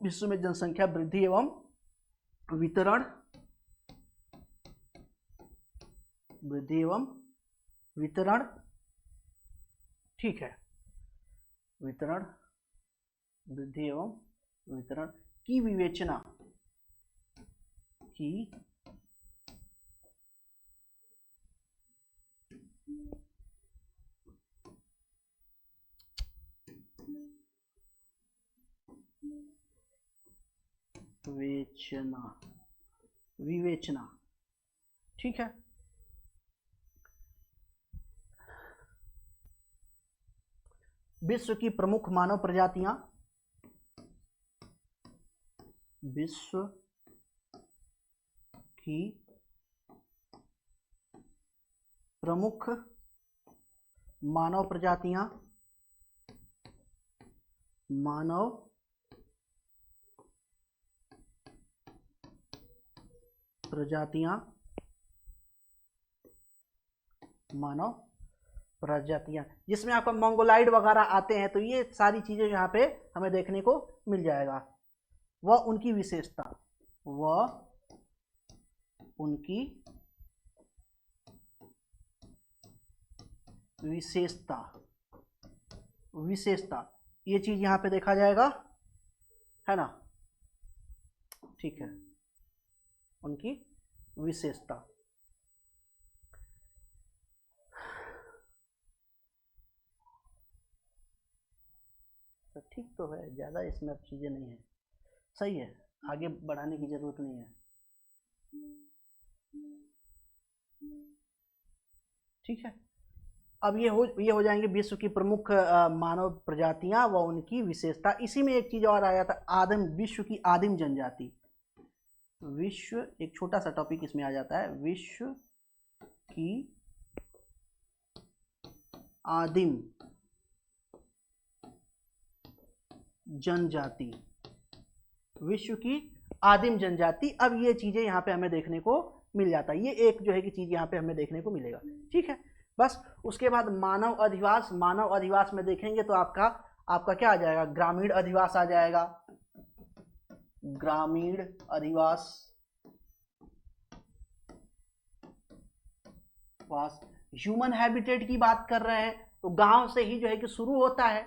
विश्व में जनसंख्या वृद्धि एवं वितरण, ठीक है, वितरण, वृद्धि एवं वितरण की विवेचना, विवेचना। ठीक है, विश्व की प्रमुख मानव प्रजातियां, विश्व की प्रमुख मानव प्रजातियां, जिसमें आपका मंगोलाइड वगैरह आते हैं, तो ये सारी चीजें यहाँ पे हमें देखने को मिल जाएगा। वह उनकी विशेषता, ये चीज यहाँ पे देखा जाएगा, है ना। ठीक है, उनकी विशेषता। तो ठीक तो है, ज़्यादा इसमें अब चीज़ें नहीं है, सही है, आगे बढ़ाने की ज़रूरत नहीं है। ठीक है, अब ये हो जाएंगे विश्व की प्रमुख मानव प्रजातियां व उनकी विशेषता। इसी में एक चीज़ और आया था, विश्व की आदिम जनजाति। विश्व, एक छोटा सा टॉपिक इसमें आ जाता है, विश्व की आदिम जनजाति, विश्व की आदिम जनजाति। अब ये चीजें यहाँ पे हमें देखने को मिल जाता है, ये एक जो है कि चीज यहाँ पे हमें देखने को मिलेगा। ठीक है, बस उसके बाद मानव अधिवास। मानव अधिवास में देखेंगे तो आपका क्या आ जाएगा? ग्रामीण अधिवास आ जाएगा, ग्रामीण अधिवास। ह्यूमन हैबिटेट की बात कर रहे हैं तो गांव से ही जो है कि शुरू होता है।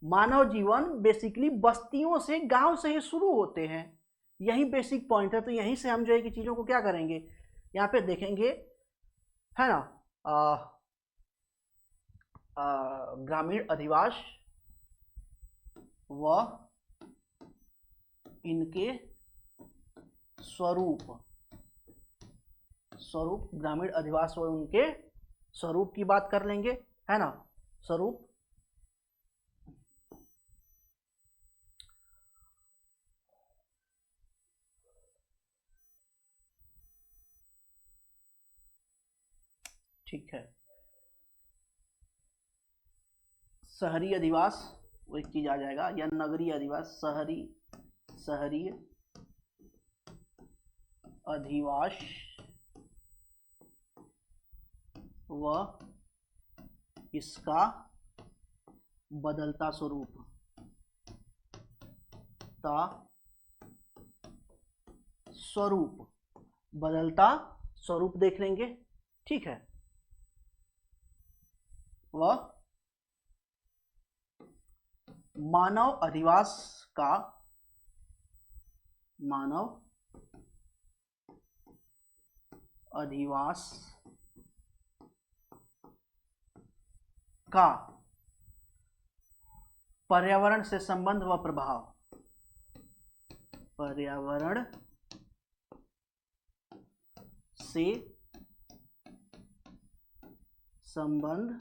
मानव जीवन बेसिकली बस्तियों से, गांव से ही शुरू होते हैं, यही बेसिक पॉइंट है। तो यहीं से हम जो है कि चीजों को क्या करेंगे, यहाँ पे देखेंगे, है ना। ग्रामीण अधिवास व इनके स्वरूप, ग्रामीण अधिवास व उनके स्वरूप की बात कर लेंगे, है ना, स्वरूप। ठीक है, शहरी अधिवास वो एक चीज आ जाएगा, या नगरीय अधिवास, शहरी अधिवास व इसका बदलता स्वरूप, बदलता स्वरूप देख लेंगे, ठीक है। वह मानव अधिवास का पर्यावरण से संबंध व प्रभाव, पर्यावरण से संबंध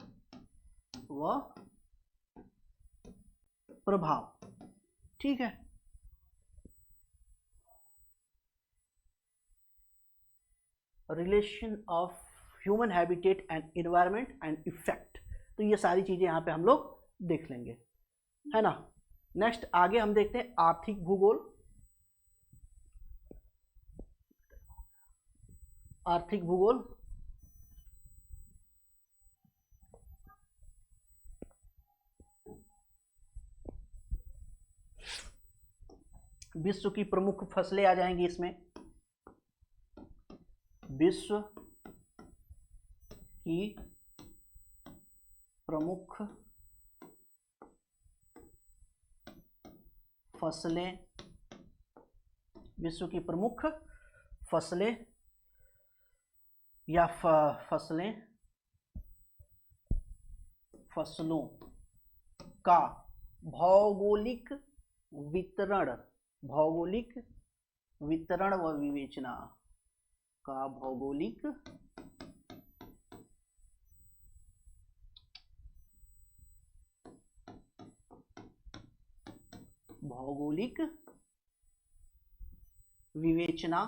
व प्रभाव, ठीक है। Relation of human habitat and environment and effect, तो ये सारी चीजें यहाँ पे हम लोग देख लेंगे, है ना। नेक्स्ट आगे हम देखते हैं आर्थिक भूगोल। आर्थिक भूगोल विश्व की प्रमुख फसलें आ जाएंगी इसमें। विश्व की प्रमुख फसलें, विश्व की प्रमुख फसलें या फसलों का भौगोलिक वितरण, भौगोलिक वितरण व विवेचना का भौगोलिक विवेचना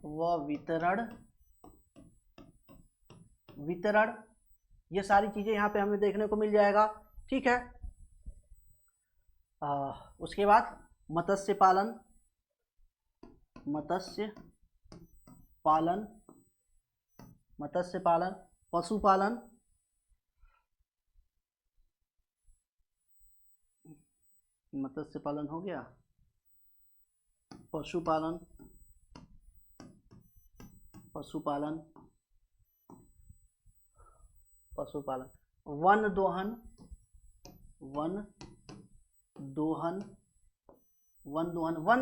व वितरण, ये सारी चीजें यहाँ पे हमें देखने को मिल जाएगा, ठीक है। उसके बाद मत्स्य पालन, पशुपालन, मत्स्य पालन हो गया, पशुपालन, वन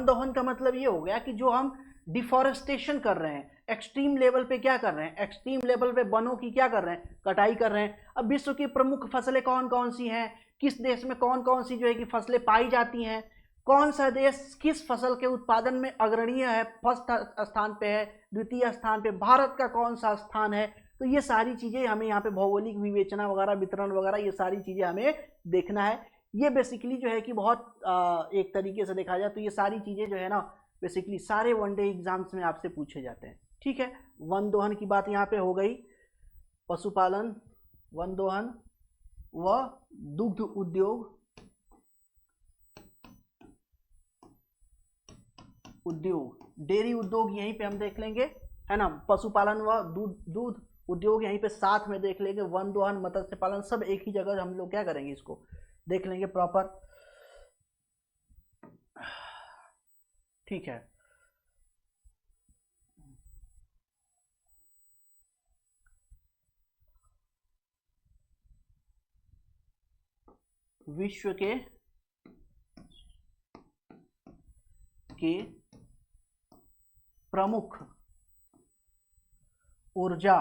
दोहन का मतलब ये हो गया कि जो हम डिफॉरेस्टेशन कर रहे हैं, एक्सट्रीम लेवल पे क्या कर रहे हैं, एक्सट्रीम लेवल पे वनों की क्या कर रहे हैं, कटाई कर रहे हैं। अब विश्व की प्रमुख फसलें कौन कौन सी हैं, किस देश में कौन कौन सी जो है कि फसलें पाई जाती हैं, कौन सा देश किस फसल के उत्पादन में अग्रणीय है, फर्स्ट स्थान पे है, द्वितीय स्थान पे भारत का कौन सा स्थान है, तो ये सारी चीजें हमें यहाँ पे भौगोलिक विवेचना वगैरह, वितरण वगैरह, ये सारी चीजें हमें देखना है। ये बेसिकली जो है कि बहुत एक तरीके से देखा जाए तो ये सारी चीजें जो है ना बेसिकली सारे वनडे एग्जाम्स में आपसे पूछे जाते हैं, ठीक है। वन दोहन की बात यहाँ पे हो गई, पशुपालन, वन दोहन व दुग्ध उद्योग, डेयरी उद्योग यहीं पे हम देख लेंगे, है ना। पशुपालन व दूध उद्योग यहीं पे साथ में देख लेंगे। वन दोहन, मत्स्य पालन सब एक ही जगह हम लोग क्या करेंगे, इसको देख लेंगे प्रॉपर, ठीक है। विश्व के प्रमुख ऊर्जा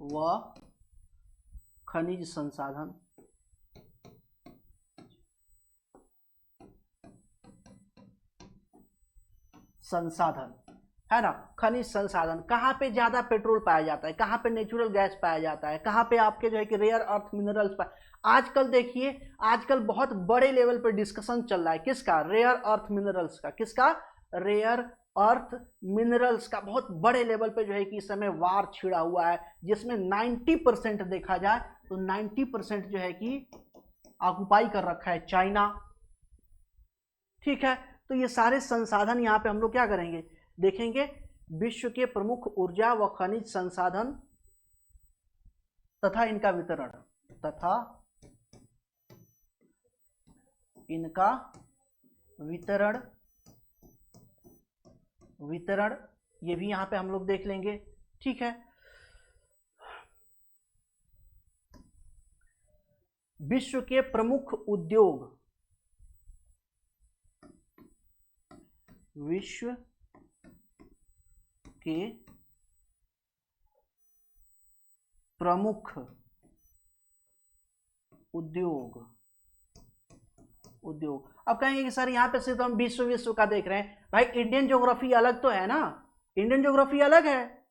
व खनिज संसाधन, है ना। खनिज संसाधन, कहाँ पे ज्यादा पेट्रोल पाया जाता है, कहाँ पे नेचुरल गैस पाया जाता है, कहाँ पे आपके जो है कि रेयर अर्थ मिनरल्स पाए। आजकल देखिए, आजकल बहुत बड़े लेवल पे डिस्कशन चल रहा है, किसका, रेयर अर्थ मिनरल्स का, किसका, रेयर अर्थ मिनरल्स का। बहुत बड़े लेवल पे जो है कि इस समय वार छिड़ा हुआ है, जिसमें 90% देखा जाए तो 90% जो है कि ऑक्युपाई कर रखा है चाइना, ठीक है। तो ये सारे संसाधन यहाँ पे हम लोग क्या करेंगे, देखेंगे। विश्व के प्रमुख ऊर्जा व खनिज संसाधन तथा इनका वितरण, तथा इनका वितरण, वितरण ये भी यहां पे हम लोग देख लेंगे। ठीक है, विश्व के प्रमुख उद्योग, विश्व के प्रमुख उद्योग, उद्योग। अब कहेंगे कि सर यहाँ पे सिर्फ हम विश्व विश्व का देख रहे हैं। भाई इंडियन ज्योग्राफी अलग तो है ना, इंडियन ज्योग्राफी अलग है,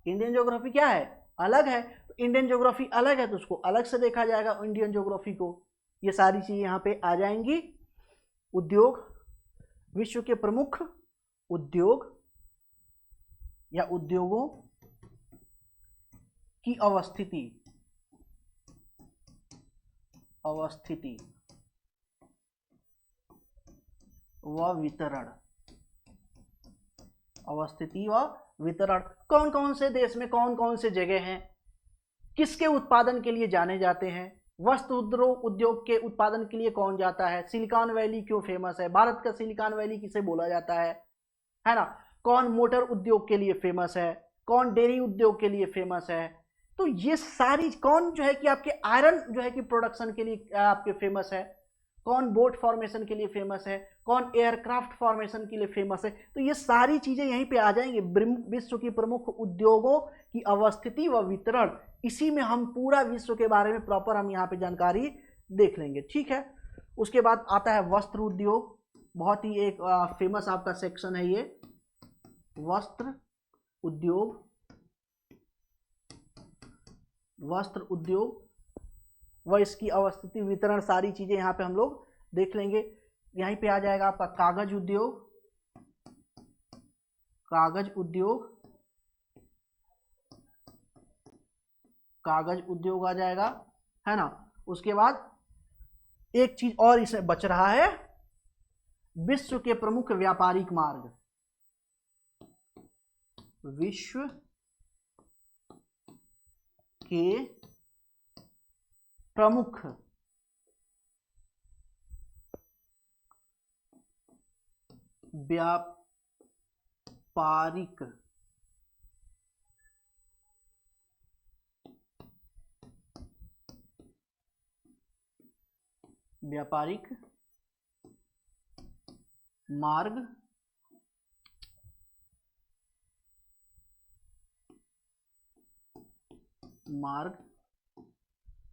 इंडियन ज्योग्राफी क्या है, अलग है। तो इंडियन ज्योग्राफी अलग है तो उसको अलग से देखा जाएगा इंडियन ज्योग्राफी को। ये सारी चीजें यहाँ पे आ जाएंगी। उद्योग, विश्व के प्रमुख उद्योग या उद्योगों की अवस्थिति, अवस्थिति व वितरण, अवस्थिति व वितरण। कौन कौन से देश में कौन कौन से जगह हैं, किसके उत्पादन के लिए जाने जाते हैं, वस्त्र उद्योग के उत्पादन के लिए कौन जाता है, सिलिकॉन वैली क्यों फेमस है, भारत का सिलिकॉन वैली किसे बोला जाता है ना, कौन मोटर उद्योग के लिए फेमस है, कौन डेयरी उद्योग के लिए फेमस है। तो ये सारी, कौन जो है कि आपके आयरन जो है कि प्रोडक्शन के लिए आपके फेमस है, कौन बोट फॉर्मेशन के लिए फेमस है, कौन एयरक्राफ्ट फॉर्मेशन के लिए फेमस है। तो ये सारी चीजें यहीं पे आ जाएंगी। विश्व की प्रमुख उद्योगों की अवस्थिति व वितरण, इसी में हम पूरा विश्व के बारे में प्रॉपर हम यहाँ पे जानकारी देख लेंगे। ठीक है, उसके बाद आता है वस्त्र उद्योग, बहुत ही एक फेमस आपका सेक्शन है ये, वस्त्र उद्योग, वस्त्र उद्योग व इसकी अवस्थिति वितरण, सारी चीजें यहाँ पे हम लोग देख लेंगे। यहीं पे आ जाएगा आपका कागज उद्योग, कागज उद्योग, कागज उद्योग आ जाएगा, है ना। उसके बाद एक चीज और इसमें बच रहा है, विश्व के प्रमुख व्यापारिक मार्ग, विश्व के प्रमुख व्यापारिक मार्ग, मार्ग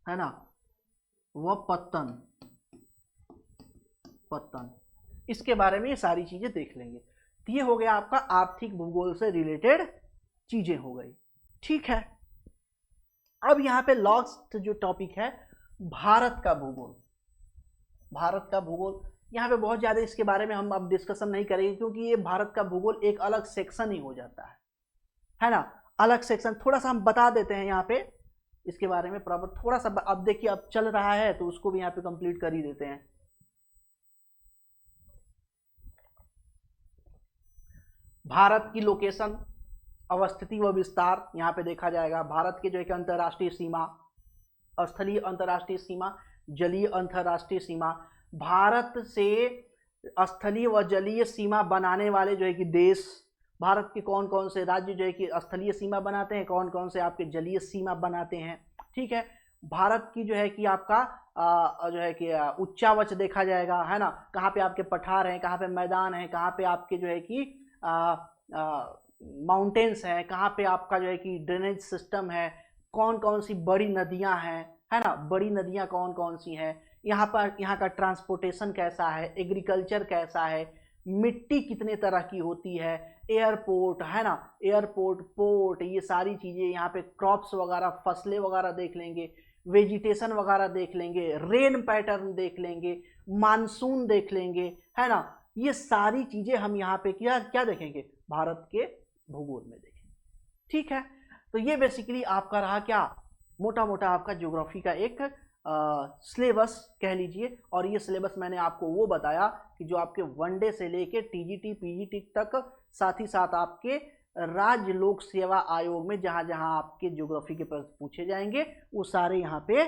है ना, वह पत्तन, पत्तन, इसके बारे में ये सारी चीजें देख लेंगे। तो ये हो गया आपका आर्थिक भूगोल से रिलेटेड चीजें हो गई। ठीक है, अब यहाँ पे लास्ट जो टॉपिक है भारत का भूगोल, भारत का भूगोल। यहाँ पे बहुत ज्यादा इसके बारे में हम अब डिस्कशन नहीं करेंगे, क्योंकि ये भारत का भूगोल एक अलग सेक्शन ही हो जाता है ना, अलग सेक्शन। थोड़ा सा हम बता देते हैं यहाँ पे इसके बारे में प्रॉपर, थोड़ा सा। अब देखिए अब चल रहा है तो उसको भी यहाँ पे कंप्लीट कर ही देते हैं। भारत की लोकेशन, अवस्थिति व विस्तार यहाँ पे देखा जाएगा। भारत के जो है कि अंतर्राष्ट्रीय सीमा, स्थलीय अंतर्राष्ट्रीय सीमा, जलीय अंतर्राष्ट्रीय सीमा। भारत से स्थलीय व जलीय सीमा बनाने वाले जो है कि देश, भारत के कौन कौन से राज्य जो है कि स्थलीय सीमा बनाते हैं, कौन कौन से आपके जलीय सीमा बनाते हैं। ठीक है, भारत की जो है कि आपका जो है कि उच्चावच देखा जाएगा, है ना, कहाँ पे आपके पठार हैं, कहाँ पे मैदान हैं, कहाँ पे आपके जो है कि माउंटेन्स हैं, कहाँ पे आपका जो है कि ड्रेनेज सिस्टम है, कौन कौन सी बड़ी नदियाँ हैं, है ना, बड़ी नदियाँ कौन कौन सी हैं, यहाँ पर यहाँ का ट्रांसपोर्टेशन कैसा है, एग्रीकल्चर कैसा है, मिट्टी कितने तरह की होती है, एयरपोर्ट, है ना, एयरपोर्ट, पोर्ट, ये सारी चीज़ें यहाँ पे, क्रॉप्स वगैरह, फसलें वगैरह देख लेंगे, वेजिटेशन वगैरह देख लेंगे, रेन पैटर्न देख लेंगे, मानसून देख लेंगे, है ना। ये सारी चीज़ें हम यहाँ पे क्या क्या देखेंगे, भारत के भूगोल में देखेंगे। ठीक है, तो ये बेसिकली आपका रहा क्या, मोटा मोटा आपका ज्योग्राफी का एक सिलेबस कह लीजिए। और ये सिलेबस मैंने आपको वो बताया कि जो आपके वनडे से लेके टीजीटी पीजीटी तक, साथ ही साथ आपके राज्य लोक सेवा आयोग में जहां जहां आपके ज्योग्राफी के प्रश्न पूछे जाएंगे वो सारे यहाँ पे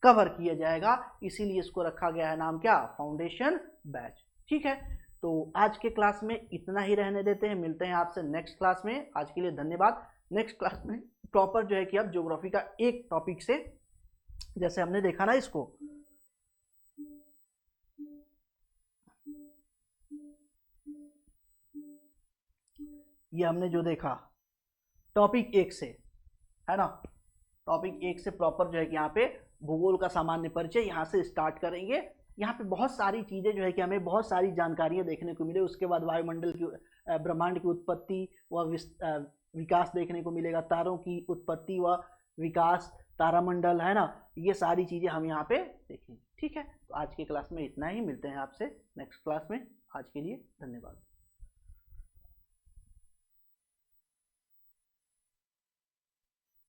कवर किया जाएगा, इसीलिए इसको रखा गया है नाम क्या, फाउंडेशन बैच। ठीक है, तो आज के क्लास में इतना ही रहने देते हैं, मिलते हैं आपसे नेक्स्ट क्लास में। आज के लिए धन्यवाद। नेक्स्ट क्लास में प्रॉपर जो है कि आप ज्योग्राफी का एक टॉपिक से, जैसे हमने देखा ना इसको, ये हमने जो देखा टॉपिक 1 से, है ना, टॉपिक 1 से प्रॉपर जो है कि यहाँ पे भूगोल का सामान्य परिचय यहाँ से स्टार्ट करेंगे। यहाँ पे बहुत सारी चीज़ें जो है कि हमें बहुत सारी जानकारियाँ देखने को मिले। उसके बाद वायुमंडल की, ब्रह्मांड की उत्पत्ति व विकास देखने को मिलेगा, तारों की उत्पत्ति व विकास, तारामंडल, है ना, ये सारी चीज़ें हम यहाँ पे देखेंगे। ठीक है, तो आज के क्लास में इतना ही, मिलते हैं आपसे नेक्स्ट क्लास में। आज के लिए धन्यवाद।